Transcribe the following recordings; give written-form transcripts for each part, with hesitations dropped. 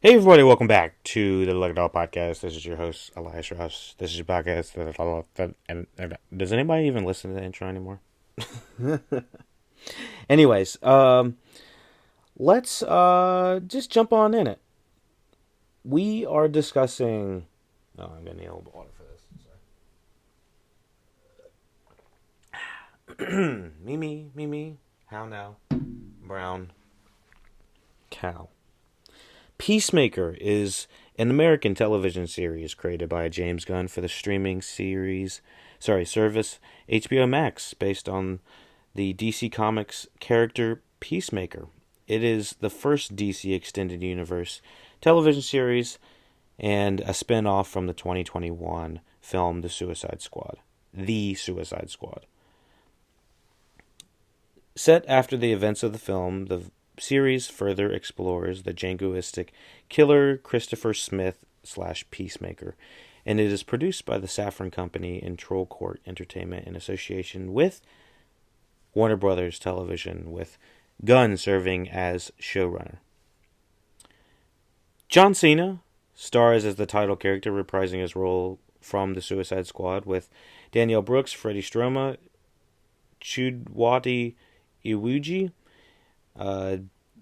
Hey everybody, welcome back to the LuckyDog podcast. This is your host, Elias Ross. This is your podcast. And does anybody even listen to the intro anymore? Anyways, let's just jump on in it. We are discussing... Oh, I'm going to need a little water for this. Sorry. Mimi, how now? Brown cow. Peacemaker is an American television series created by James Gunn for the streaming service HBO Max, based on the DC Comics character Peacemaker. It is the first DC Extended Universe television series and a spin-off from the 2021 film The Suicide Squad. Set after the events of the film, the series further explores the jingoistic killer Christopher Smith / Peacemaker, and it is produced by the Safran Company and Troll Court Entertainment in association with Warner Brothers Television, with Gunn serving as showrunner. John Cena stars as the title character, reprising his role from the Suicide Squad, with Danielle Brooks, Freddie Stroma, Chudwati Iwuji,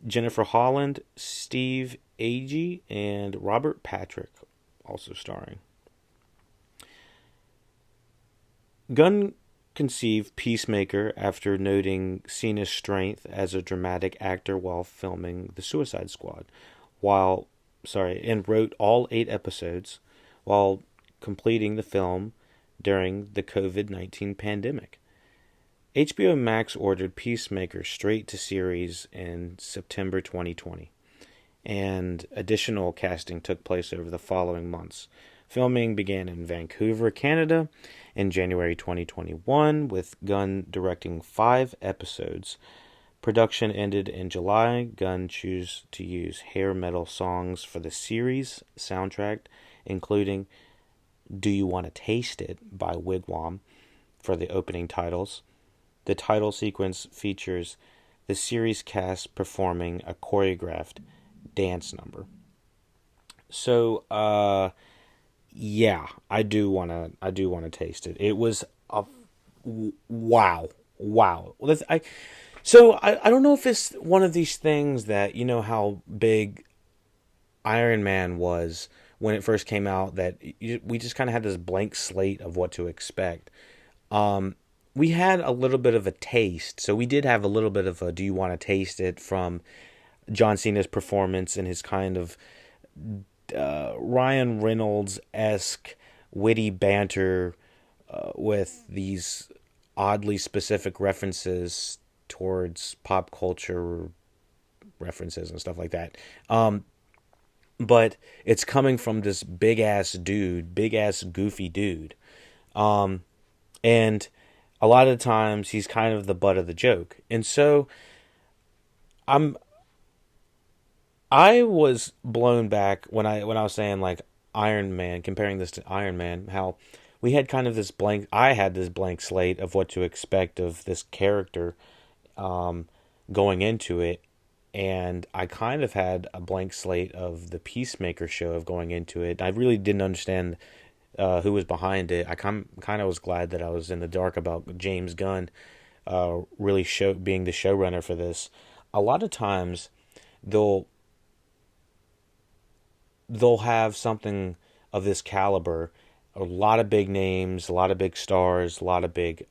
Jennifer Holland, Steve Agee, and Robert Patrick also starring. Gunn conceived Peacemaker after noting Cena's strength as a dramatic actor while filming The Suicide Squad, and wrote all 8 episodes while completing the film during the COVID-19 pandemic. HBO Max ordered Peacemaker straight to series in September 2020, and additional casting took place over the following months. Filming began in Vancouver, Canada in January 2021, with Gunn directing 5 episodes. Production ended in July. Gunn chose to use hair metal songs for the series soundtrack, including Do You Want to Taste It by Wigwam for the opening titles. The title sequence features the series cast performing a choreographed dance number. So, yeah, I do wanna taste it. It was a wow. I don't know if it's one of these things that, you know how big Iron Man was when it first came out, that we just kind of had this blank slate of what to expect. We had a little bit of a taste. So we did have a little bit of a do you want to taste it from John Cena's performance and his kind of Ryan Reynolds-esque witty banter with these oddly specific references towards pop culture references and stuff like that. But it's coming from this big ass goofy dude. And a lot of the times he's kind of the butt of the joke. And so I was blown back when I was saying, like, Iron Man, comparing this to Iron Man, how we had kind of I had this blank slate of what to expect of this character going into it, and I kind of had a blank slate of the Peacemaker show of going into it. I really didn't understand who was behind it. I kind of was glad that I was in the dark about James Gunn really being the showrunner for this. A lot of times they'll have something of this caliber, a lot of big names, a lot of big stars, a lot of big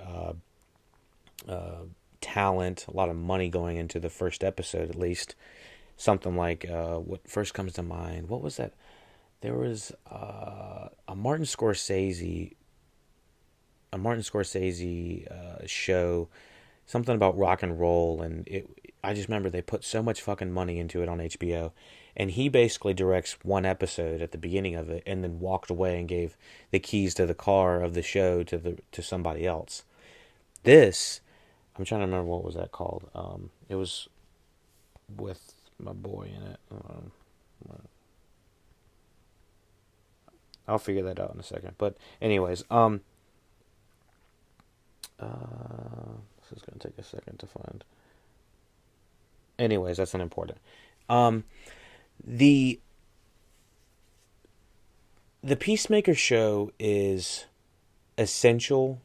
talent, a lot of money going into the first episode, at least. Something like what first comes to mind. What was that? There was a Martin Scorsese show, something about rock and roll, and I just remember they put so much fucking money into it on HBO, and he basically directs one episode at the beginning of it, and then walked away and gave the keys to the car of the show to somebody else. This, I'm trying to remember what was that called. It was with my boy in it. I'll figure that out in a second. But anyways, this is going to take a second to find. Anyways, that's unimportant. The the Peacemaker show is essential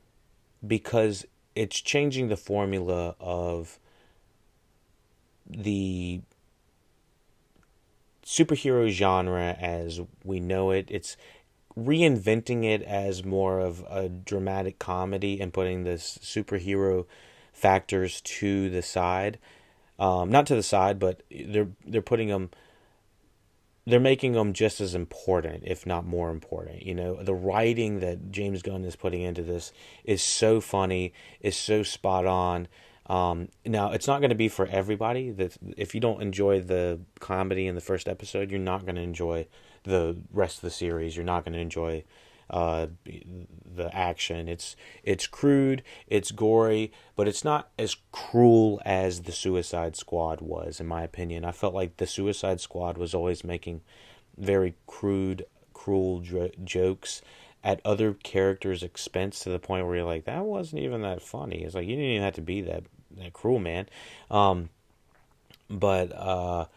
because it's changing the formula of the superhero genre as we know it. It's reinventing it as more of a dramatic comedy and putting this superhero factors to the side. Not to the side, but they're putting them, they're making them just as important, if not more important. You know, the writing that James Gunn is putting into this is so funny, is so spot on. Now, it's not going to be for everybody. That if you don't enjoy the comedy in the first episode, you're not going to enjoy the rest of the series. You're not going to enjoy the action. It's crude, it's gory, but it's not as cruel as the Suicide Squad was, in my opinion. I felt like the Suicide Squad was always making very crude, cruel jokes at other characters' expense to the point where you're like, that wasn't even that funny. It's like you didn't even have to be that cruel, man. But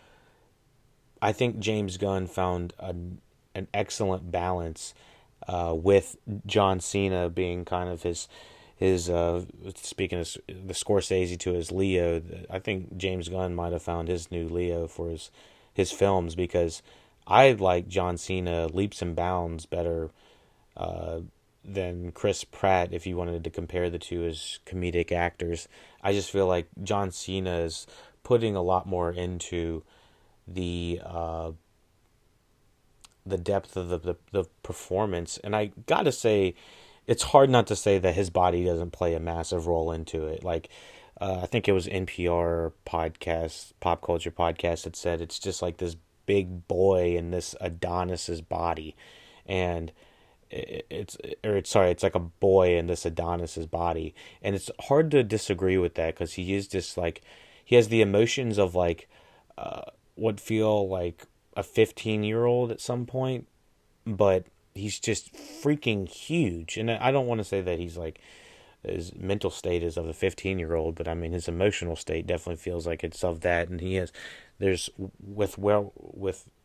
I think James Gunn found an excellent balance with John Cena being kind of his speaking of the Scorsese to his Leo. I think James Gunn might have found his new Leo for his films, because I like John Cena leaps and bounds better than Chris Pratt. If you wanted to compare the two as comedic actors, I just feel like John Cena is putting a lot more into the depth of the performance. And I gotta say, it's hard not to say that his body doesn't play a massive role into it. Like, I think it was NPR podcast, pop culture podcast, that said it's just like this big boy in this Adonis's body, and it's like a boy in this Adonis's body, and it's hard to disagree with that, because he is just like, he has the emotions of like what feel like a 15-year-old at some point, but he's just freaking huge. And I don't want to say that he's like, his mental state is of a 15-year-old, but I mean his emotional state definitely feels like it's of that. And he has, there's with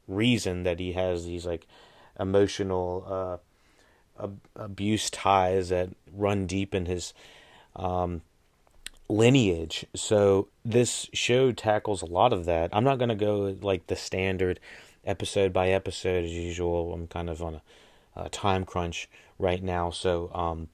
reason that he has these like emotional abuse ties that run deep in his lineage. So this show tackles a lot of that. I'm not going to go like the standard episode by episode as usual. I'm kind of on a time crunch right now, so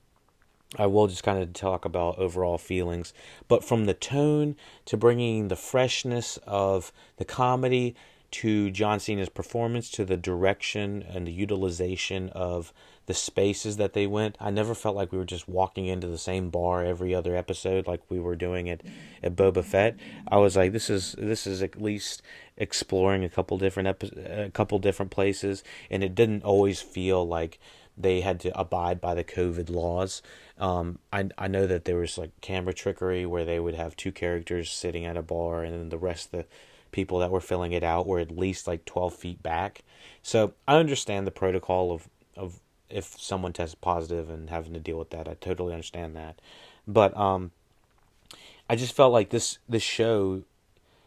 I will just kind of talk about overall feelings. But from the tone to bringing the freshness of the comedy to John Cena's performance to the direction and the utilization of the spaces that they went, I never felt like we were just walking into the same bar every other episode like we were doing at Boba Fett. I was like, this is at least exploring a couple different places, and it didn't always feel like they had to abide by the COVID laws. I know that there was like camera trickery where they would have two characters sitting at a bar, and then the rest of the people that were filling it out were at least like 12 feet back. So I understand the protocol of if someone tests positive and having to deal with that. I totally understand that. But I just felt like this show,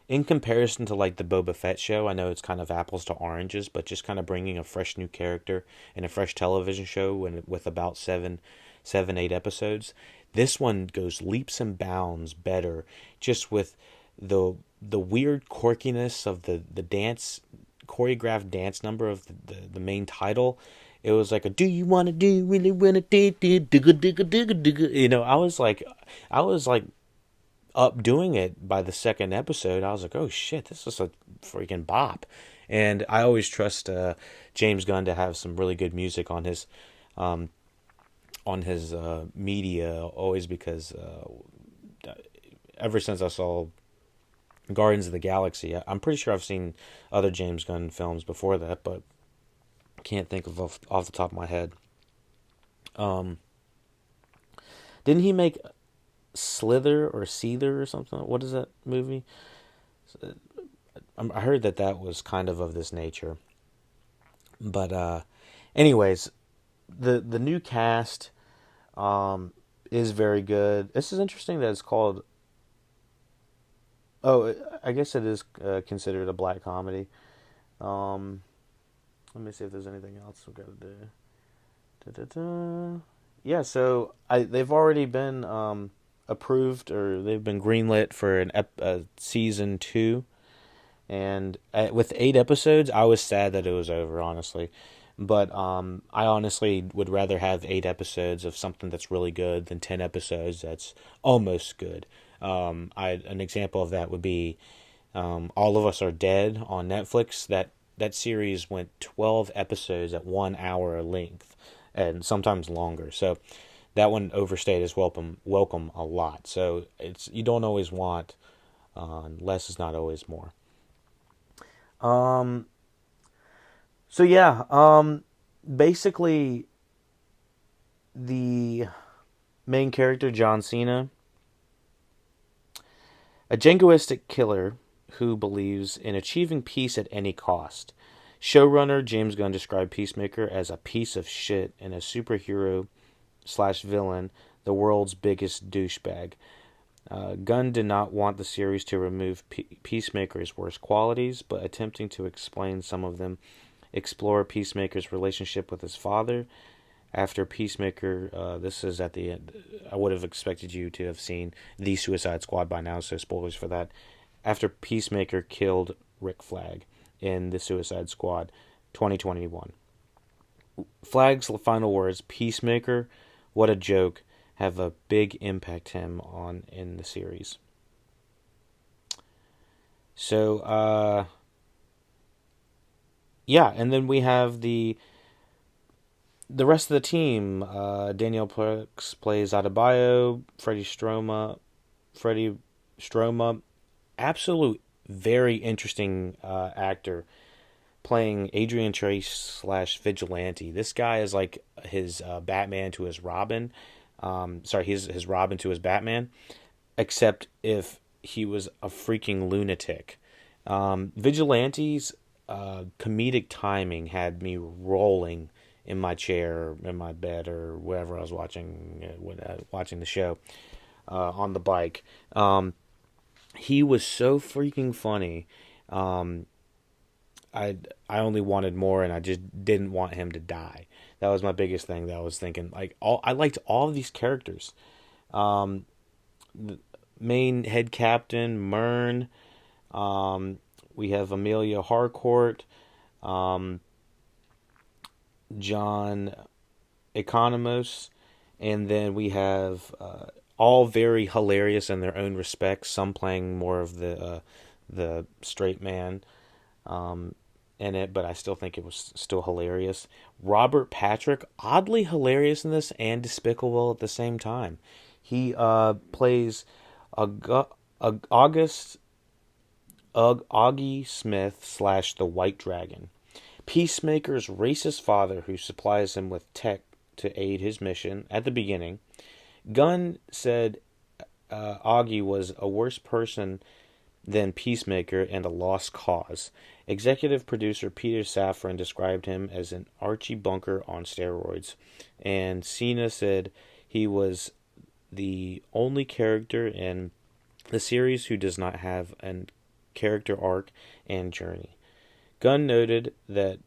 in comparison to like the Boba Fett show, I know it's kind of apples to oranges, but just kind of bringing a fresh new character in a fresh television show with about eight episodes, this one goes leaps and bounds better, just with the weird quirkiness of the dance, choreographed dance number of the main title. It was like a do you want to do really want to do digga digga digga digga. You know, I was like up doing it by the second episode. I was like, oh shit, this is a freaking bop. And I always trust James Gunn to have some really good music on his media, always, because ever since I saw Guardians of the Galaxy, I'm pretty sure I've seen other James Gunn films before that, but can't think of off the top of my head. Didn't he make Slither or Seether or something? What is that movie? I heard that was kind of this nature. But anyways, the new cast is very good. This is interesting that it's called. Oh, I guess it is considered a black comedy. Let me see if there's anything else we've got to do. Da-da-da. Yeah, so they've already been approved, or they've been greenlit for season 2. And with 8 episodes, I was sad that it was over, honestly. But I honestly would rather have 8 episodes of something that's really good than 10 episodes that's almost good. An example of that would be All of Us Are Dead on Netflix. That series went 12 episodes at 1 hour length, and sometimes longer. So that one overstayed its welcome a lot. So you don't always want less is not always more. So yeah, basically the main character, John Cena, a jingoistic killer who believes in achieving peace at any cost. Showrunner James Gunn described Peacemaker as a piece of shit and a superhero / villain, the world's biggest douchebag. Gunn did not want the series to remove Peacemaker's worst qualities, but attempting to explain some of them, explore Peacemaker's relationship with his father. After Peacemaker, this is at the end. I would have expected you to have seen The Suicide Squad by now, so spoilers for that. After Peacemaker killed Rick Flag in The Suicide Squad 2021. Flag's final words, Peacemaker, what a joke, have a big impact him on in the series. So, yeah, and then we have the rest of the team. Daniel Plex plays Adebayo, Freddie Stroma, absolute very interesting actor, playing Adrian Trace / Vigilante. This guy is like his Batman to his Robin. He's his Robin to his Batman, except if he was a freaking lunatic. Vigilante's comedic timing had me rolling in my chair, in my bed, or wherever I was watching the show on the bike. He was so freaking funny. I only wanted more, and I just didn't want him to die. That was my biggest thing that I was thinking. I liked all of these characters. The main head captain, Myrn. We have Amelia Harcourt. John Economos. And then we have all very hilarious in their own respects. Some playing more of the straight man in it, but I still think it was still hilarious. Robert Patrick, oddly hilarious in this and despicable at the same time. He plays Augie Smith / the White Dragon, Peacemaker's racist father who supplies him with tech to aid his mission at the beginning. Gunn said Augie was a worse person than Peacemaker and a lost cause. Executive producer Peter Safran described him as an Archie Bunker on steroids, and Cena said he was the only character in the series who does not have a character arc and journey. Gunn noted that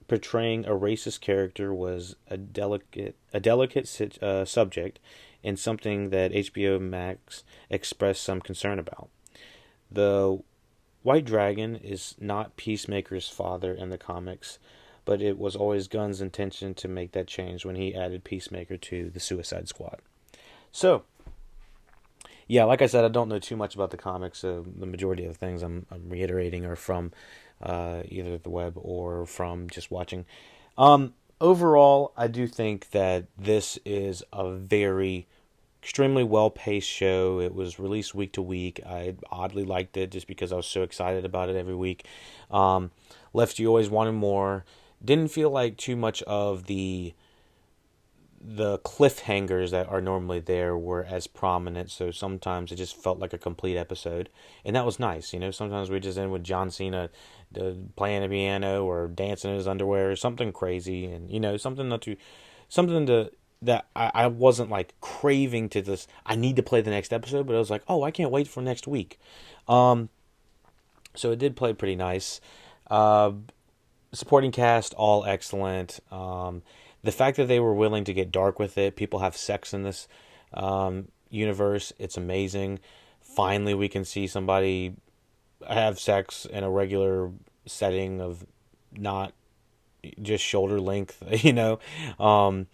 portraying a racist character was a delicate subject and something that HBO Max expressed some concern about. The White Dragon is not Peacemaker's father in the comics, but it was always Gunn's intention to make that change when he added Peacemaker to the Suicide Squad. So, yeah, like I said, I don't know too much about the comics. So the majority of the things I'm reiterating are from either the web or from just watching. Overall, I do think that this is a very extremely well-paced show. It was released week to week. I oddly liked it just because I was so excited about it every week. Left you always wanting more. Didn't feel like too much of the cliffhangers that are normally there were as prominent, so sometimes it just felt like a complete episode, and that was nice. Sometimes we just end with John Cena playing the piano or dancing in his underwear or something crazy, and something that I wasn't like craving to this. I need to play the next episode, but I was like, oh, I can't wait for next week. So it did play pretty nice. supporting cast, all excellent. The fact that they were willing to get dark with it, people have sex in this universe, it's amazing. Finally, we can see somebody have sex in a regular setting of not just shoulder length, you know. Um,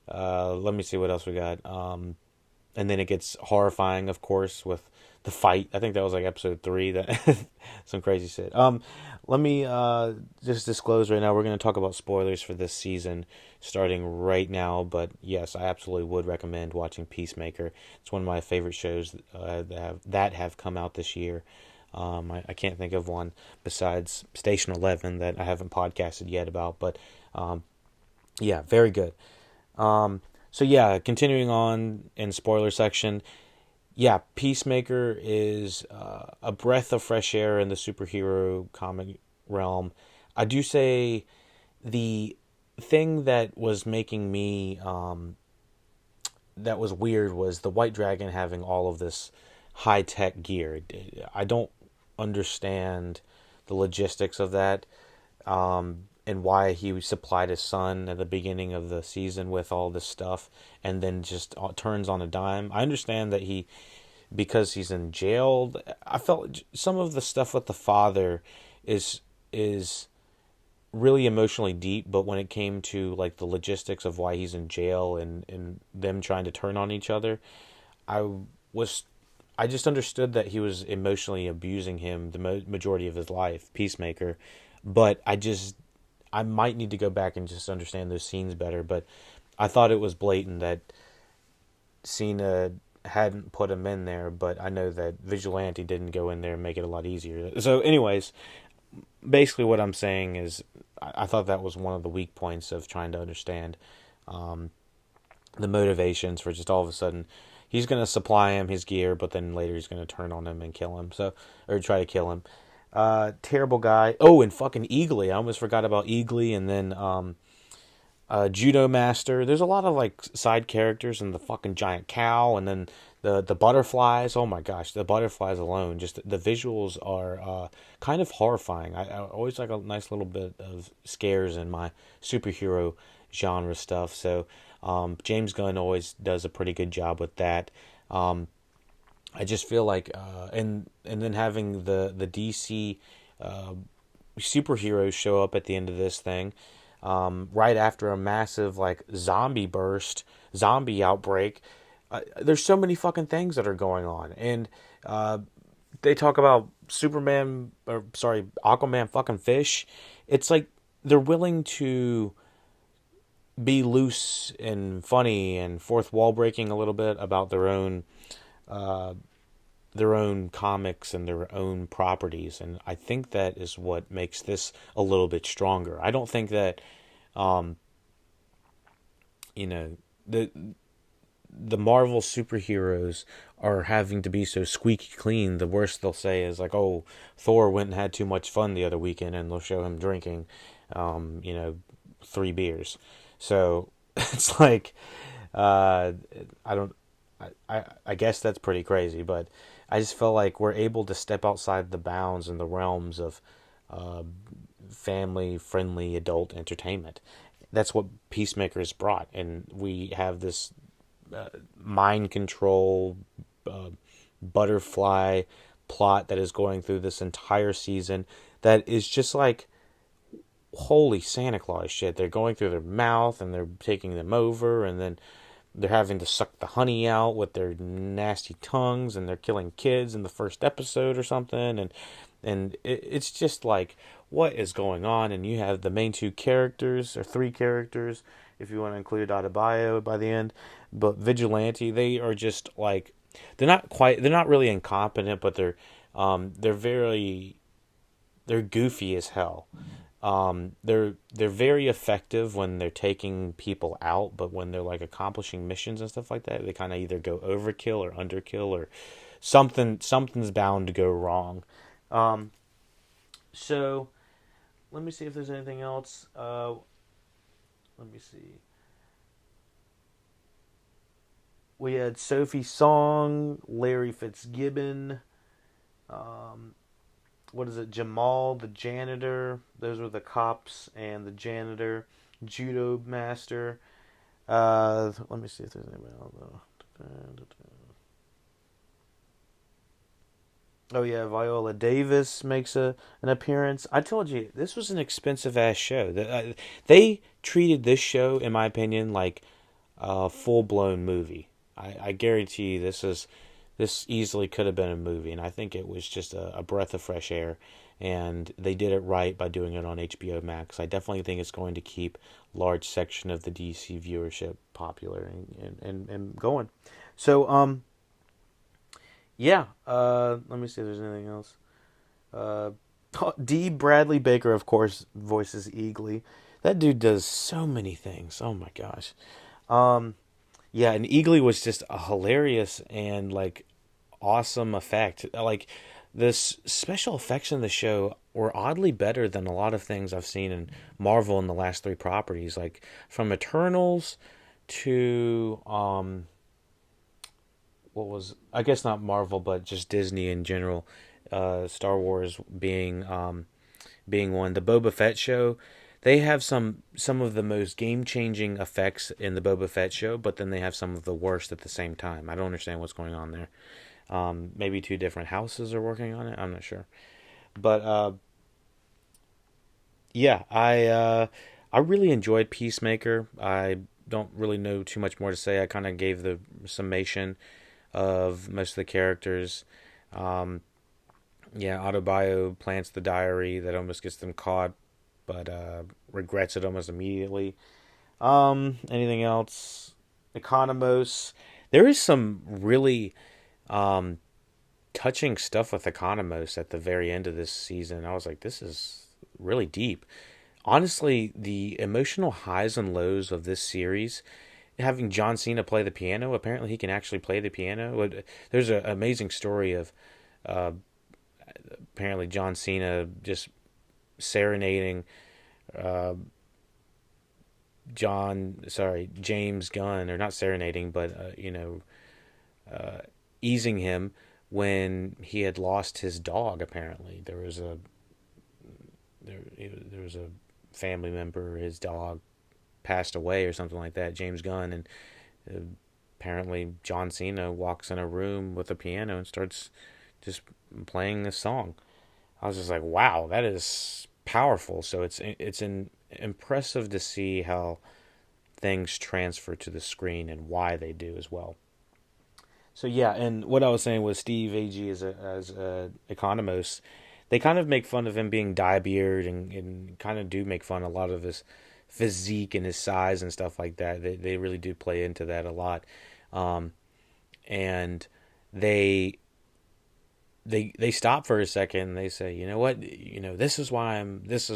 Let me see what else we got. And then it gets horrifying, of course, with the fight. I think that was like episode 3. That some crazy shit. Let me just disclose right now. We're going to talk about spoilers for this season, starting right now. But yes, I absolutely would recommend watching Peacemaker. It's one of my favorite shows that have come out this year. I can't think of one besides Station 11 that I haven't podcasted yet about. But yeah, very good. So yeah, continuing on in spoiler section, yeah, Peacemaker is a breath of fresh air in the superhero comic realm. I do say the thing that was making me that was weird was the White Dragon having all of this high tech gear. I don't understand the logistics of that. And why he supplied his son at the beginning of the season with all this stuff and then just turns on a dime. I understand that because he's in jail, I felt some of the stuff with the father is really emotionally deep, but when it came to like the logistics of why he's in jail and them trying to turn on each other, I was I just understood that he was emotionally abusing him the majority of his life, Peacemaker, but I might need to go back and just understand those scenes better, but I thought it was blatant that Cena hadn't put him in there, but I know that Vigilante didn't go in there and make it a lot easier. So anyways, basically what I'm saying is I thought that was one of the weak points of trying to understand the motivations for just all of a sudden he's going to supply him his gear, but then later he's going to turn on him and kill him. So, or try to kill him. Terrible guy. Oh, and fucking Eagly. I almost forgot about Eagly. And then Judo Master. There's a lot of like side characters, and the fucking giant cow, and then the butterflies. Oh my gosh, the butterflies alone. Just the visuals are kind of horrifying. I always like a nice little bit of scares in my superhero genre stuff. So James Gunn always does a pretty good job with that. I just feel like, and then having the DC superheroes show up at the end of this thing, right after a massive like zombie outbreak. There's so many fucking things that are going on, and they talk about Aquaman fucking fish. It's like they're willing to be loose and funny and fourth wall breaking a little bit about their own comics and their own properties, and I think that is what makes this a little bit stronger. I don't think that you know the Marvel superheroes are having to be so squeaky clean. The worst they'll say is like, "Oh, Thor went and had too much fun the other weekend," and they'll show him drinking, 3 beers. So it's like, I don't. I guess that's pretty crazy, but I just felt like we're able to step outside the bounds and the realms of family-friendly adult entertainment. That's what Peacemaker has brought, and we have this mind control butterfly plot that is going through this entire season that is just like holy Santa Claus shit. They're going through their mouth and they're taking them over, and then they're having to suck the honey out with their nasty tongues, and they're killing kids in the first episode or something, and it's just like, what is going on? And you have the main 2 characters, or 3 characters, if you want to include Adebayo by the end, but Vigilante, they are just like, they're not really incompetent, but they're goofy as hell. They're very effective when they're taking people out, but when they're like accomplishing missions and stuff like that, they kind of either go overkill or underkill, or something's bound to go wrong. So let me see if there's anything else. Let me see. We had Sophie Song, Larry Fitzgibbon, what is it? Jamal, the janitor. Those were the cops and the janitor, judo master. Let me see if there's anybody else. Oh yeah, Viola Davis makes an appearance. I told you this was an expensive ass show. They treated this show, in my opinion, like a full blown movie. I guarantee you this easily could have been a movie, and I think it was just a breath of fresh air. And they did it right by doing it on HBO Max. I definitely think it's going to keep large section of the DC viewership popular and going. So yeah. Let me see if there's anything else. Uh, D. Bradley Baker, of course, voices Eagly. That dude does so many things. Oh my gosh. Um, yeah, and Eagly was just a hilarious and like awesome effect. Like this special effects in the show were oddly better than a lot of things I've seen in Marvel in the last three properties. Like from Eternals to what was, I guess not Marvel, but just Disney in general. Star Wars being one. The Boba Fett show, they have some of the most game changing effects in the Boba Fett show, but then they have some of the worst at the same time. I don't understand what's going on there. Maybe two different houses are working on it. I'm not sure, but yeah, I really enjoyed Peacemaker. I don't really know too much more to say. I kind of gave the summation of most of the characters. Um, yeah, Autobio plants the diary that almost gets them caught, but regrets it almost immediately. Anything else? Economos. There is some really um, touching stuff with Economos at the very end of this season. I was like, this is really deep. Honestly, the emotional highs and lows of this series, having John Cena play the piano, apparently he can actually play the piano. There's an amazing story of uh, apparently John Cena just serenading uh, James Gunn, or not serenading, but uh, easing him when he had lost his dog. Apparently, there was a family member, his dog passed away or something like that. James Gunn, and uh, apparently John Cena walks in a room with a piano and starts just playing a song. I was just like, wow, that is powerful. So impressive to see how things transfer to the screen and why they do as well. So yeah, and what I was saying was Steve Ag as a Economos, they kind of make fun of him being dye-beard and kind of do make fun of a lot of his physique and his size and stuff like that. They really do play into that a lot, um, and they they stop for a second and they say, you know what, this is why I'm this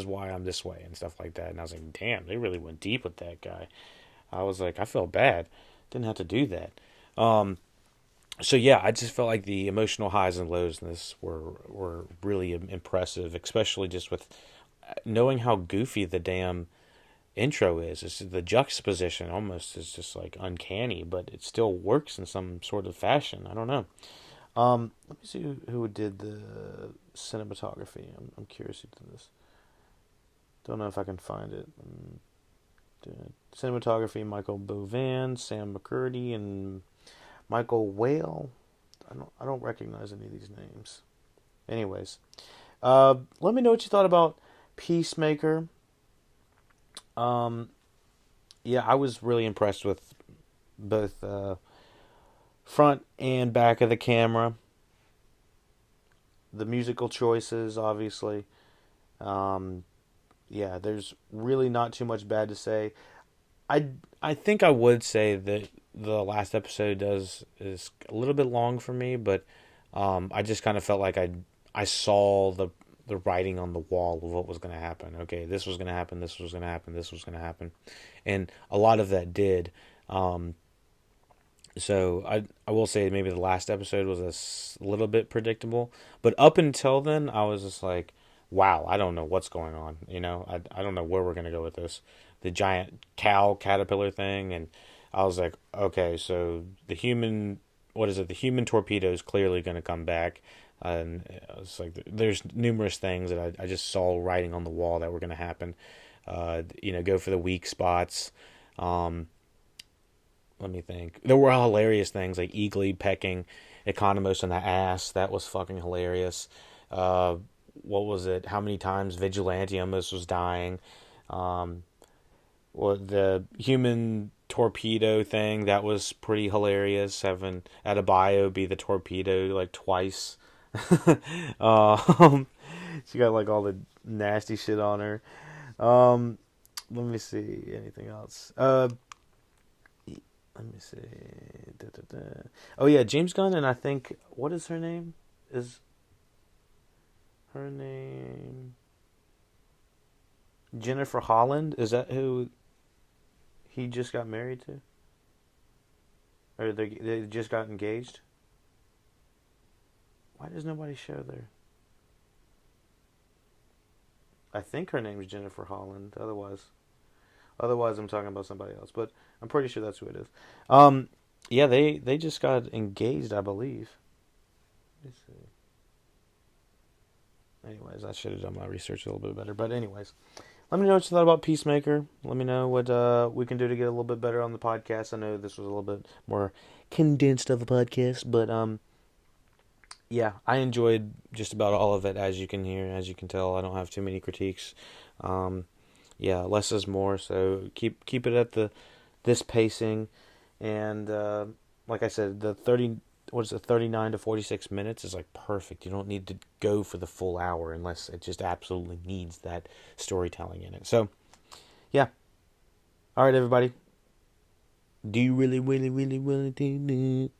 way and stuff like that. And I was like, damn, they really went deep with that guy. I was like, I felt bad, didn't have to do that. Um, so yeah, I just felt like the emotional highs and lows in this were really impressive, especially just with knowing how goofy the damn intro is. It's the juxtaposition almost is just like uncanny, but it still works in some sort of fashion. I don't know. Let me see who did the cinematography. I'm curious who did this. Don't know if I can find it. Cinematography: Michael Bovan, Sam McCurdy, and Michael Whale. I don't recognize any of these names. Anyways, let me know what you thought about Peacemaker. Um, yeah, I was really impressed with both front and back of the camera. The musical choices, obviously. Um, yeah, there's really not too much bad to say. I I think I would say that the last episode does is a little bit long for me, but I just kind of felt like I saw the writing on the wall of what was going to happen. Okay, this was going to happen. This was going to happen. This was going to happen, and a lot of that did. Um, so I will say maybe the last episode was little bit predictable, but up until then I was just like, wow, I don't know what's going on. I don't know where we're gonna go with this. The giant cow caterpillar thing, and I was like, okay, so the human, what is it? The human torpedo is clearly gonna come back. And it's like there's numerous things that I just saw writing on the wall that were going to happen. Go for the weak spots. Um, Let me think. There were hilarious things like Eagly pecking Economos in the ass. That was fucking hilarious. Uh, what was it? How many times Vigilante almost was dying? Um, or the human torpedo thing, that was pretty hilarious. Having Adebayo be the torpedo like twice. um, she got like all the nasty shit on her. Um, Let me see anything else. Let me see. Da, da, da. Oh yeah, James Gunn, and I think what is her name? Is her name Jennifer Holland? Is that who he just got married to, or they just got engaged? Why does nobody show there? I think her name is Jennifer Holland. Otherwise, I'm talking about somebody else. But I'm pretty sure that's who it is. Um, yeah, they just got engaged, I believe. Let's see. Anyways, I should have done my research a little bit better. But anyways, let me know what you thought about Peacemaker. Let me know what we can do to get a little bit better on the podcast. I know this was a little bit more condensed of a podcast, but yeah, I enjoyed just about all of it. As you can hear, as you can tell, I don't have too many critiques. Um, yeah, less is more. So keep it at this pacing, and like I said, the 39 to 46 minutes is like perfect. You don't need to go for the full hour unless it just absolutely needs that storytelling in it. So yeah, all right, everybody. Do you really, really, really want to do it?